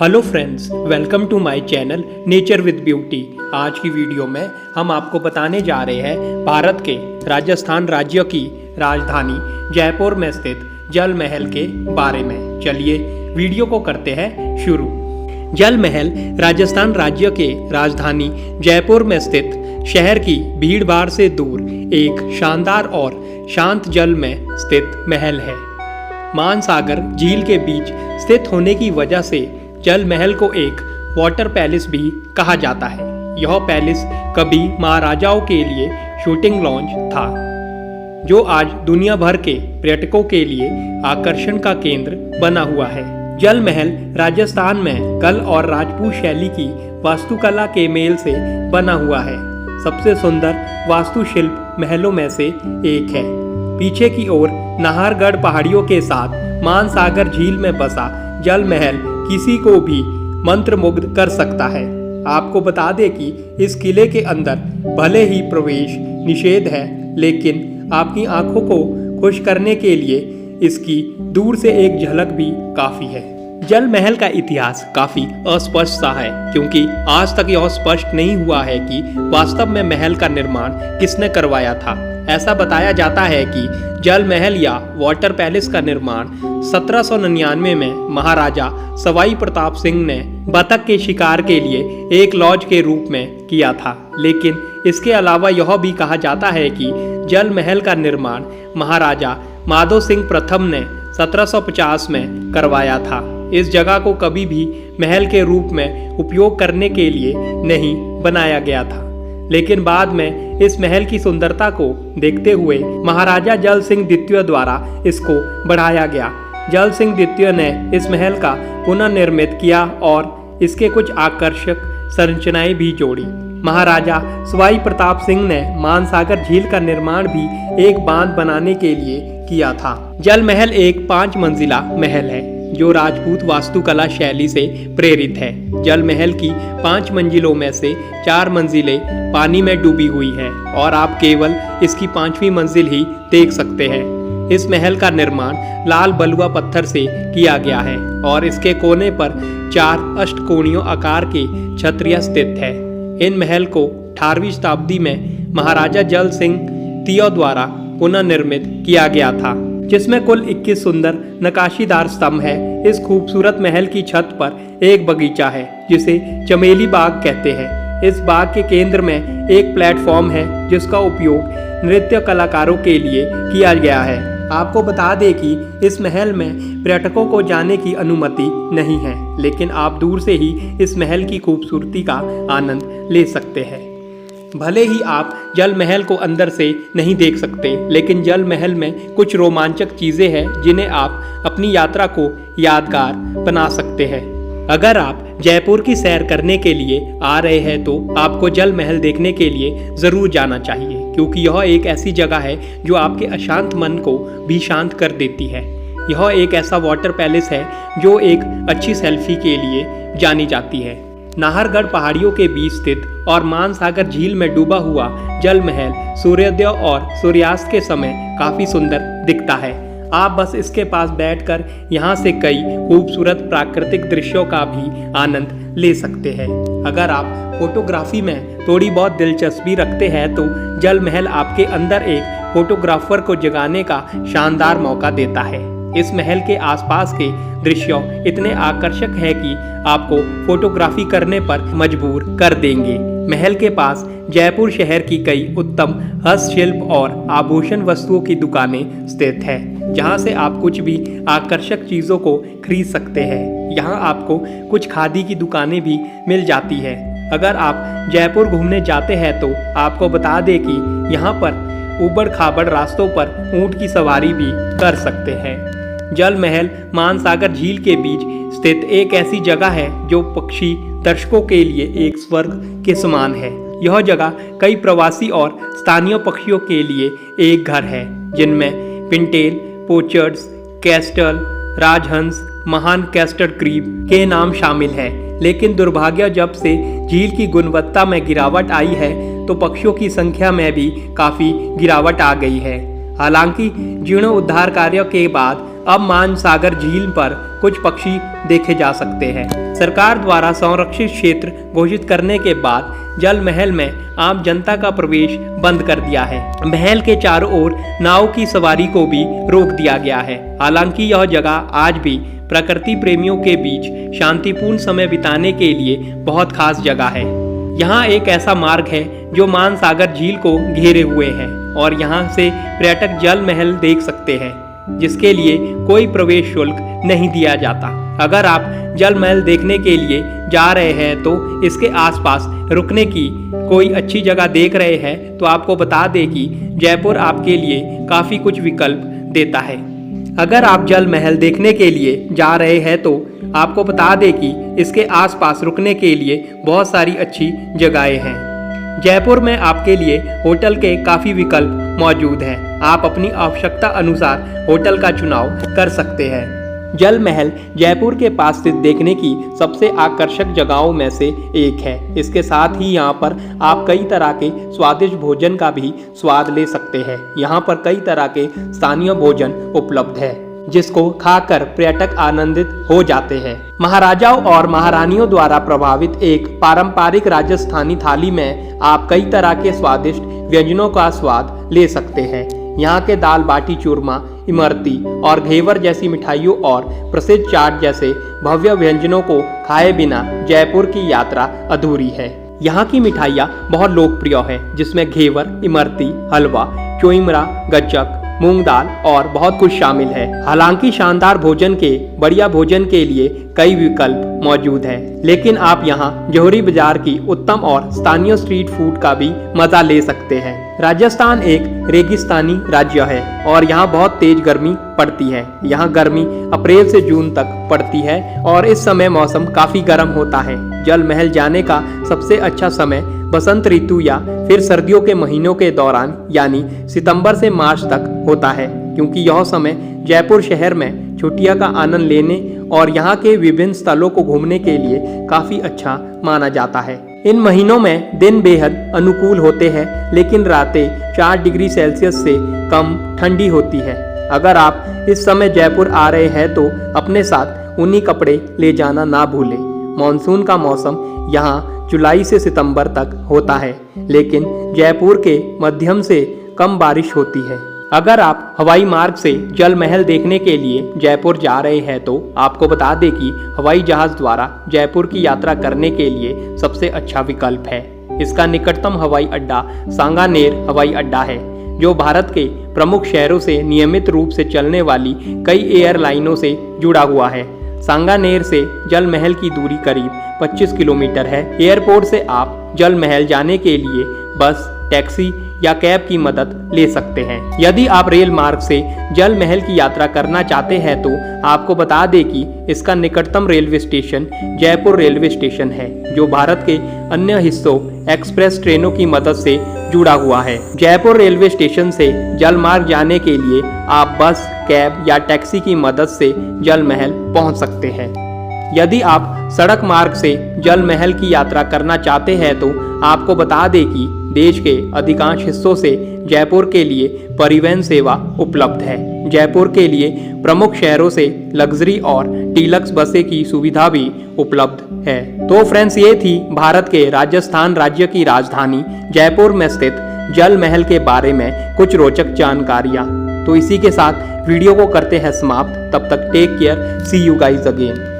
Hello friends, welcome to my channel Nature with Beauty. आज की video में हम आपको बताने जा रहे हैं भारत के राजस्थान राज्य की राजधानी जयपुर में स्थित जल महल के बारे में। चलिए वीडियो को करते हैं शुरू। जल महल राजस्थान राज्य के राजधानी जयपुर में स्थित शहर की भीड़ भाड़ से दूर एक शानदार और शांत जल में स्थित महल है। मानसागर झील के बीच स्थित होने की वजह से जल महल को एक वाटर पैलेस भी कहा जाता है। यह पैलेस कभी महाराजाओं के लिए शूटिंग लॉन्च था, जो आज दुनिया भर के पर्यटकों के लिए आकर्षण का केंद्र बना हुआ है। जल महल राजस्थान में कल और राजपूत शैली की वास्तुकला के मेल से बना हुआ है। सबसे सुंदर वास्तुशिल्प महलों में से एक है। पीछे की ओर नाहरगढ़ पहाड़ियों के साथ मानसागर झील में बसा जल महल किसी को भी मंत्रमुग्ध कर सकता है। आपको बता दें कि इस किले के अंदर भले ही प्रवेश निषेध है, लेकिन आपकी आंखों को खुश करने के लिए इसकी दूर से एक झलक भी काफी है। जल महल का इतिहास काफी अस्पष्ट सा है, क्योंकि आज तक यह स्पष्ट नहीं हुआ है कि वास्तव में महल का निर्माण किसने करवाया था। ऐसा बताया जाता है कि जल महल या वाटर पैलेस का निर्माण 1799 में महाराजा सवाई प्रताप सिंह ने बतख के शिकार के लिए एक लॉज के रूप में किया था। लेकिन इसके अलावा यह भी कहा जाता है कि जल महल का निर्माण महाराजा माधो सिंह प्रथम ने 1750 में करवाया था। इस जगह को कभी भी महल के रूप में उपयोग करने के लिए नहीं बनाया गया था, लेकिन बाद में इस महल की सुंदरता को देखते हुए महाराजा जल सिंह द्वितीय द्वारा इसको बढ़ाया गया। जल सिंह द्वितीय ने इस महल का पुनर्निर्मित किया और इसके कुछ आकर्षक संरचनाएं भी जोड़ी। महाराजा सवाई प्रताप सिंह ने मानसागर झील का निर्माण भी एक बांध बनाने के लिए किया था। जल महल एक 5 मंजिला महल है, जो राजपूत वास्तुकला शैली से प्रेरित है। जल महल की 5 मंजिलों में से 4 मंजिलें पानी में डूबी हुई हैं और आप केवल इसकी 5वीं मंजिल ही देख सकते हैं। इस महल का निर्माण लाल बलुआ पत्थर से किया गया है और इसके कोने पर 4 अष्टकोणीय आकार के छतरियां स्थित है। इन महल को 18वीं शताब्दी में महाराजा जल सिंह द्वितीय द्वारा पुनर्निर्मित किया गया था, जिसमें कुल 21 सुंदर नकाशीदार स्तंभ है। इस खूबसूरत महल की छत पर एक बगीचा है, जिसे चमेली बाग कहते हैं। इस बाग के केंद्र में एक प्लेटफॉर्म है, जिसका उपयोग नृत्य कलाकारों के लिए किया गया है। आपको बता दें कि इस महल में पर्यटकों को जाने की अनुमति नहीं है, लेकिन आप दूर से ही इस महल की खूबसूरती का आनंद ले सकते हैं। भले ही आप जल महल को अंदर से नहीं देख सकते, लेकिन जल महल में कुछ रोमांचक चीजें हैं जिन्हें आप अपनी यात्रा को यादगार बना सकते हैं। अगर आप जयपुर की सैर करने के लिए आ रहे हैं तो आपको जल महल देखने के लिए जरूर जाना चाहिए, क्योंकि यह एक ऐसी जगह है जो आपके अशांत मन को भी शांत कर देती है। यह एक ऐसा वाटर पैलेस है जो एक अच्छी सेल्फी के लिए जानी जाती है। नाहरगढ़ पहाड़ियों के बीच स्थित और मानसागर झील में डूबा हुआ जल महल सूर्योदय और सूर्यास्त के समय काफी सुंदर दिखता है। आप बस इसके पास बैठकर यहाँ से कई खूबसूरत प्राकृतिक दृश्यों का भी आनंद ले सकते हैं। अगर आप फोटोग्राफी में थोड़ी बहुत दिलचस्पी रखते हैं तो जल महल आपके अंदर एक फोटोग्राफर को जगाने का शानदार मौका देता है। इस महल के आसपास के दृश्य इतने आकर्षक हैं कि आपको फोटोग्राफी करने पर मजबूर कर देंगे। महल के पास जयपुर शहर की कई उत्तम हस्तशिल्प और आभूषण वस्तुओं की दुकानें स्थित हैं, जहां से आप कुछ भी आकर्षक चीज़ों को खरीद सकते हैं। यहां आपको कुछ खादी की दुकानें भी मिल जाती हैं। अगर आप जयपुर घूमने जाते हैं तो आपको बता दें कि यहाँ पर उबड़ खाबड़ रास्तों पर ऊंट की सवारी भी कर सकते हैं। जल महल मानसागर झील के बीच स्थित एक ऐसी जगह है जो पक्षी दर्शकों के लिए एक स्वर्ग के समान है। यह जगह कई प्रवासी और स्थानीय पक्षियों के लिए एक घर है, जिनमें पिंटेल, पोचर्ड्स, केस्टल, राजहंस, महान केस्टर क्रीब के नाम शामिल है। लेकिन दुर्भाग्य, जब से झील की गुणवत्ता में गिरावट आई है तो पक्षियों की संख्या में भी काफ़ी गिरावट आ गई है। हालांकि जीर्णोद्धार कार्यों के बाद अब मानसागर झील पर कुछ पक्षी देखे जा सकते हैं। सरकार द्वारा संरक्षित क्षेत्र घोषित करने के बाद जल महल में आम जनता का प्रवेश बंद कर दिया है। महल के चारों ओर नाव की सवारी को भी रोक दिया गया है। हालांकि यह जगह आज भी प्रकृति प्रेमियों के बीच शांतिपूर्ण समय बिताने के लिए बहुत खास जगह है। यहाँ एक ऐसा मार्ग है जो मानसागर झील को घेरे हुए है और यहाँ से पर्यटक जल महल देख सकते हैं, जिसके लिए कोई प्रवेश शुल्क नहीं दिया जाता। अगर आप जल महल देखने के लिए जा रहे हैं तो इसके आसपास रुकने की कोई अच्छी जगह देख रहे हैं तो आपको बता दें कि जयपुर आपके लिए काफ़ी कुछ विकल्प देता है। अगर आप जल महल देखने के लिए जा रहे हैं तो आपको बता दें कि इसके आसपास रुकने के लिए बहुत सारी अच्छी जगहें हैं। जयपुर में आपके लिए होटल के काफ़ी विकल्प मौजूद हैं। आप अपनी आवश्यकता अनुसार होटल का चुनाव कर सकते हैं। जल महल जयपुर के पास स्थित देखने की सबसे आकर्षक जगहों में से एक है। इसके साथ ही यहाँ पर आप कई तरह के स्वादिष्ट भोजन का भी स्वाद ले सकते हैं। यहाँ पर कई तरह के स्थानीय भोजन उपलब्ध है, जिसको खाकर पर्यटक आनंदित हो जाते हैं। महाराजाओं और महारानियों द्वारा प्रभावित एक पारंपरिक राजस्थानी थाली में आप कई तरह के स्वादिष्ट व्यंजनों का स्वाद ले सकते हैं। यहाँ के दाल बाटी चूरमा, इमरती और घेवर जैसी मिठाइयों और प्रसिद्ध चाट जैसे भव्य व्यंजनों को खाए बिना जयपुर की यात्रा अधूरी है। यहाँ की मिठाइयाँ बहुत लोकप्रिय है, जिसमें घेवर, इमरती, हलवा, चोइमरा, गज्जक, मूंग दाल और बहुत कुछ शामिल है। हालांकि शानदार भोजन के बढ़िया भोजन के लिए कई विकल्प मौजूद है, लेकिन आप यहाँ जौहरी बाजार की उत्तम और स्थानीय स्ट्रीट फूड का भी मजा ले सकते हैं। राजस्थान एक रेगिस्तानी राज्य है और यहाँ बहुत तेज गर्मी पड़ती है। यहाँ गर्मी अप्रैल से जून तक पड़ती है और इस समय मौसम काफी गर्म होता है। जल महल जाने का सबसे अच्छा समय बसंत ऋतु या फिर सर्दियों के महीनों के दौरान यानी सितंबर से मार्च तक होता है, क्योंकि यह समय जयपुर शहर में छुट्टियों का आनंद लेने और यहाँ के विभिन्न स्थलों को घूमने के लिए काफी अच्छा माना जाता है। इन महीनों में दिन बेहद अनुकूल होते हैं, लेकिन रातें 4 डिग्री सेल्सियस से कम ठंडी होती है। अगर आप इस समय जयपुर आ रहे हैं तो अपने साथ ऊनी कपड़े ले जाना ना भूलें। मानसून का मौसम यहाँ जुलाई से सितंबर तक होता है, लेकिन जयपुर के मध्यम से कम बारिश होती है। अगर आप हवाई मार्ग से जल महल देखने के लिए जयपुर जा रहे हैं तो आपको बता दें कि हवाई जहाज द्वारा जयपुर की यात्रा करने के लिए सबसे अच्छा विकल्प है। इसका निकटतम हवाई अड्डा सांगानेर हवाई अड्डा है, जो भारत के प्रमुख शहरों से नियमित रूप से चलने वाली कई एयरलाइनों से जुड़ा हुआ है। सांगानेर से जल महल की दूरी करीब 25 किलोमीटर है। एयरपोर्ट से आप जल महल जाने के लिए बस, टैक्सी या कैब की मदद ले सकते हैं। यदि आप रेल मार्ग से जल महल की यात्रा करना चाहते हैं तो आपको बता दें कि इसका निकटतम railway station Jaipur railway station है, जो भारत के अन्य हिस्सों एक्सप्रेस ट्रेनों की मदद से जुड़ा हुआ है। जयपुर रेलवे स्टेशन से जल मार्ग जाने के लिए आप बस, कैब या टैक्सी की मदद से जल महल पहुंच सकते हैं। यदि आप सड़क मार्ग से जल महल की यात्रा करना चाहते हैं तो आपको बता दें कि देश के अधिकांश हिस्सों से जयपुर के लिए परिवहन सेवा उपलब्ध है। जयपुर के लिए प्रमुख शहरों से लग्जरी और डीलक्स बसें की सुविधा भी उपलब्ध है। तो फ्रेंड्स, ये थी भारत के राजस्थान राज्य की राजधानी जयपुर में स्थित जल महल के बारे में कुछ रोचक जानकारियाँ। तो इसी के साथ वीडियो को करते हैं समाप्त। तब तक take care, see you guys again.